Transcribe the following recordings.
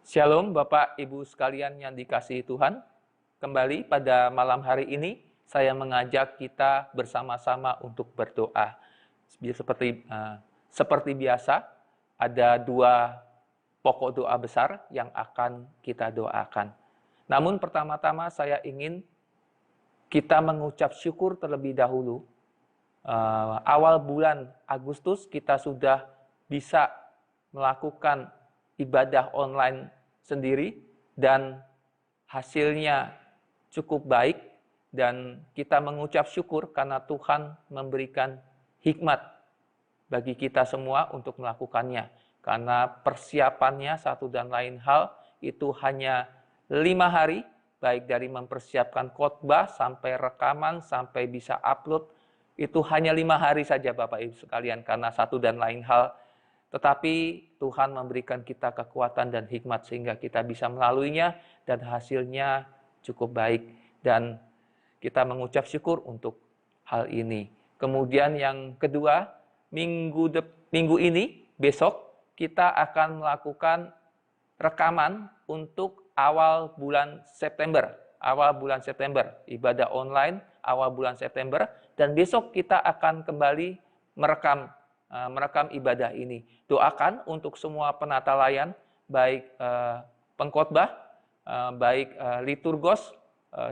Shalom Bapak Ibu sekalian yang dikasihi Tuhan. Kembali pada malam hari ini saya mengajak kita bersama-sama untuk berdoa. Seperti biasa ada dua pokok doa besar yang akan kita doakan. Namun pertama-tama saya ingin kita mengucap syukur terlebih dahulu. Awal bulan Agustus kita sudah bisa melakukan ibadah online sendiri dan hasilnya cukup baik dan kita mengucap syukur karena Tuhan memberikan hikmat bagi kita semua untuk melakukannya. Karena persiapannya satu dan lain hal itu hanya 5 hari, baik dari mempersiapkan khotbah sampai rekaman sampai bisa upload, itu hanya 5 hari saja Bapak Ibu sekalian karena satu dan lain hal. Tetapi Tuhan memberikan kita kekuatan dan hikmat sehingga kita bisa melaluinya dan hasilnya cukup baik. Dan kita mengucap syukur untuk hal ini. Kemudian yang kedua, minggu ini, besok, kita akan melakukan rekaman untuk awal bulan September. Awal bulan September, ibadah online awal bulan September. Dan besok kita akan kembali merekam ibadah ini. Doakan untuk semua penata layan, baik pengkhotbah, baik liturgos,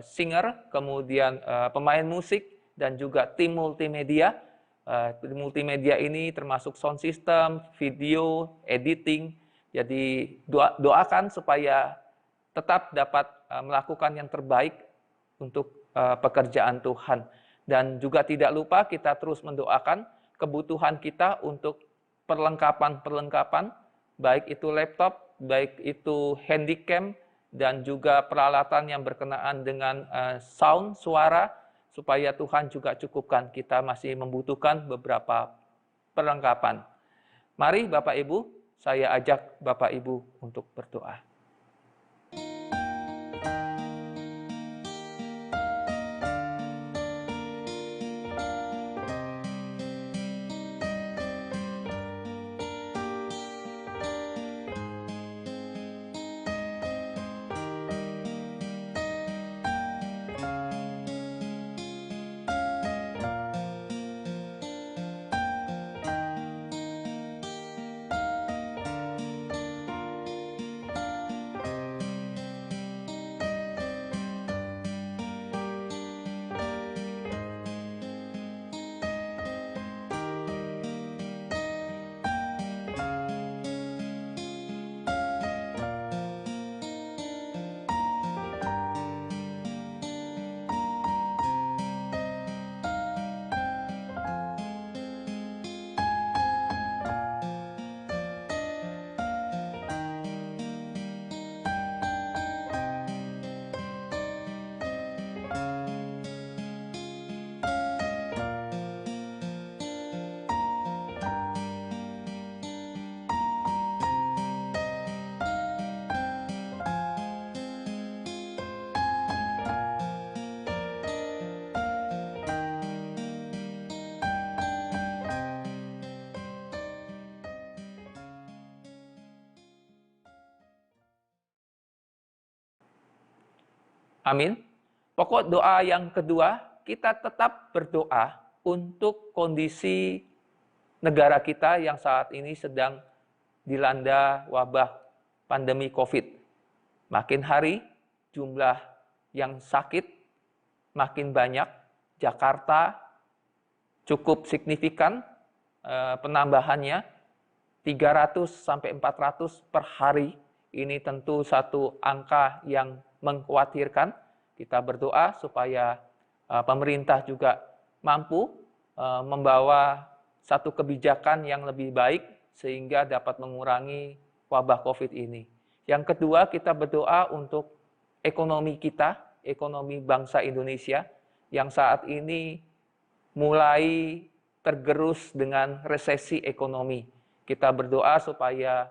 singer, kemudian pemain musik, dan juga tim multimedia. Multimedia ini termasuk sound system, video, editing. Jadi doakan supaya tetap dapat melakukan yang terbaik untuk pekerjaan Tuhan. Dan juga tidak lupa kita terus mendoakan kebutuhan kita untuk perlengkapan, baik itu laptop, baik itu handycam, dan juga peralatan yang berkenaan dengan sound, suara, supaya Tuhan juga cukupkan. Kita masih membutuhkan beberapa perlengkapan. Mari Bapak Ibu, saya ajak Bapak Ibu untuk berdoa. Amin. Pokok doa yang kedua, kita tetap berdoa untuk kondisi negara kita yang saat ini sedang dilanda wabah pandemi COVID. Makin hari jumlah yang sakit makin banyak. Jakarta cukup signifikan penambahannya, 300 sampai 400 per hari. Ini tentu satu angka yang mengkhawatirkan. Kita berdoa supaya pemerintah juga mampu membawa satu kebijakan yang lebih baik sehingga dapat mengurangi wabah COVID ini. Yang kedua, kita berdoa untuk ekonomi kita, ekonomi bangsa Indonesia yang saat ini mulai tergerus dengan resesi ekonomi. Kita berdoa supaya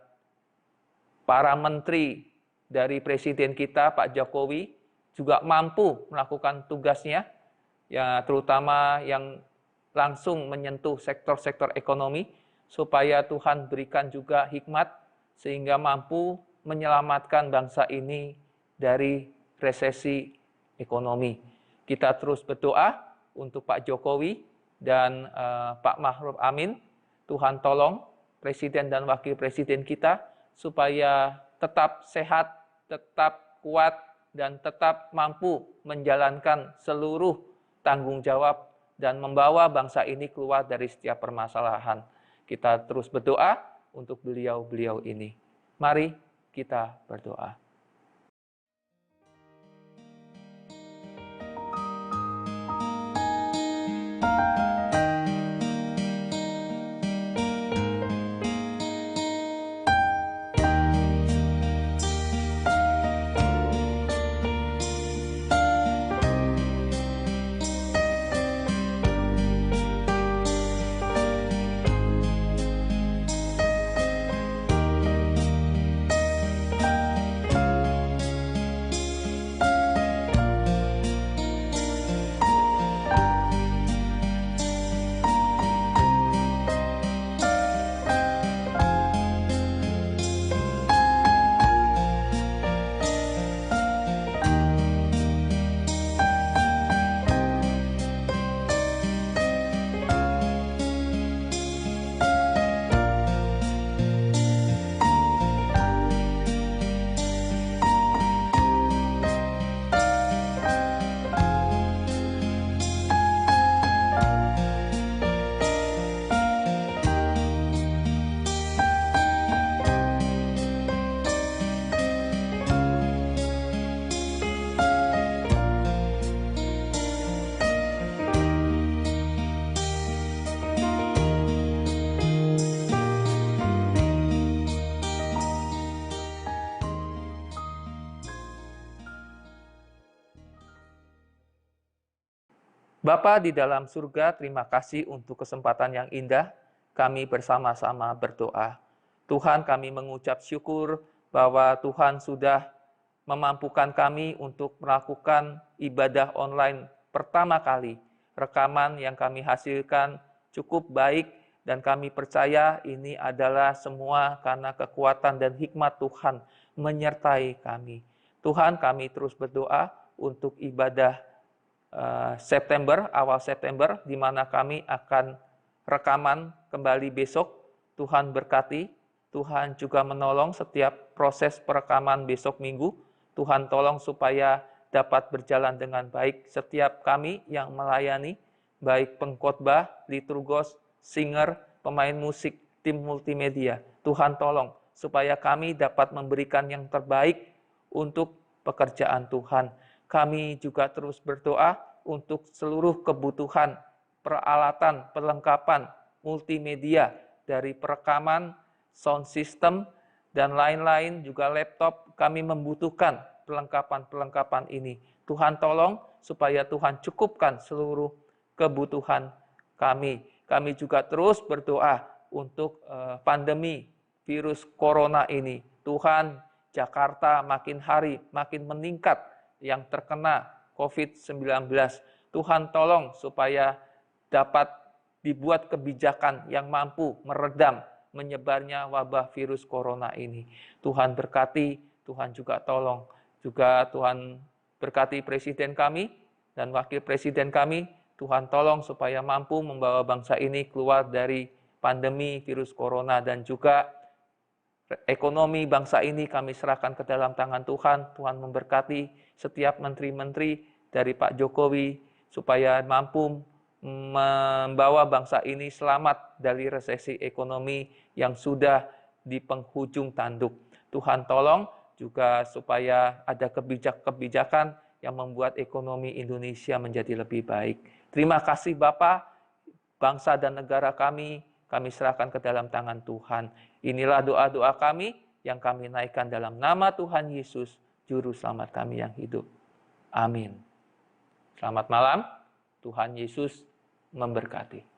para menteri dari presiden kita, Pak Jokowi, juga mampu melakukan tugasnya, ya, terutama yang langsung menyentuh sektor-sektor ekonomi, supaya Tuhan berikan juga hikmat, sehingga mampu menyelamatkan bangsa ini dari resesi ekonomi. Kita terus berdoa untuk Pak Jokowi dan Pak Ma'ruf Amin. Tuhan tolong Presiden dan Wakil Presiden kita supaya tetap sehat, tetap kuat, dan tetap mampu menjalankan seluruh tanggung jawab dan membawa bangsa ini keluar dari setiap permasalahan. Kita terus berdoa untuk beliau-beliau ini. Mari kita berdoa. Bapa di dalam surga, terima kasih untuk kesempatan yang indah. Kami bersama-sama berdoa. Tuhan, kami mengucap syukur bahwa Tuhan sudah memampukan kami untuk melakukan ibadah online pertama kali. Rekaman yang kami hasilkan cukup baik dan kami percaya ini adalah semua karena kekuatan dan hikmat Tuhan menyertai kami. Tuhan, kami terus berdoa untuk ibadah awal September, di mana kami akan rekaman kembali besok. Tuhan berkati, Tuhan juga menolong setiap proses perekaman besok minggu. Tuhan tolong supaya dapat berjalan dengan baik setiap kami yang melayani, baik pengkhotbah, liturgos, singer, pemain musik, tim multimedia. Tuhan tolong supaya kami dapat memberikan yang terbaik untuk pekerjaan Tuhan. Kami juga terus berdoa untuk seluruh kebutuhan, peralatan, perlengkapan, multimedia, dari perekaman, sound system, dan lain-lain, juga laptop. Kami membutuhkan perlengkapan-perlengkapan ini. Tuhan tolong supaya Tuhan cukupkan seluruh kebutuhan kami. Kami juga terus berdoa untuk pandemi virus corona ini. Tuhan, Jakarta makin hari makin meningkat yang terkena COVID-19. Tuhan tolong supaya dapat dibuat kebijakan yang mampu meredam menyebarnya wabah virus corona ini. Tuhan berkati, Tuhan juga tolong. Juga Tuhan berkati Presiden kami dan Wakil Presiden kami. Tuhan tolong supaya mampu membawa bangsa ini keluar dari pandemi virus corona, dan juga ekonomi bangsa ini kami serahkan ke dalam tangan Tuhan. Tuhan memberkati setiap menteri-menteri dari Pak Jokowi supaya mampu membawa bangsa ini selamat dari resesi ekonomi yang sudah di penghujung tanduk. Tuhan tolong juga supaya ada kebijakan yang membuat ekonomi Indonesia menjadi lebih baik. Terima kasih Bapak, bangsa dan negara kami serahkan ke dalam tangan Tuhan. Inilah doa-doa kami yang kami naikkan dalam nama Tuhan Yesus, Juru Selamat kami yang hidup. Amin. Selamat malam, Tuhan Yesus memberkati.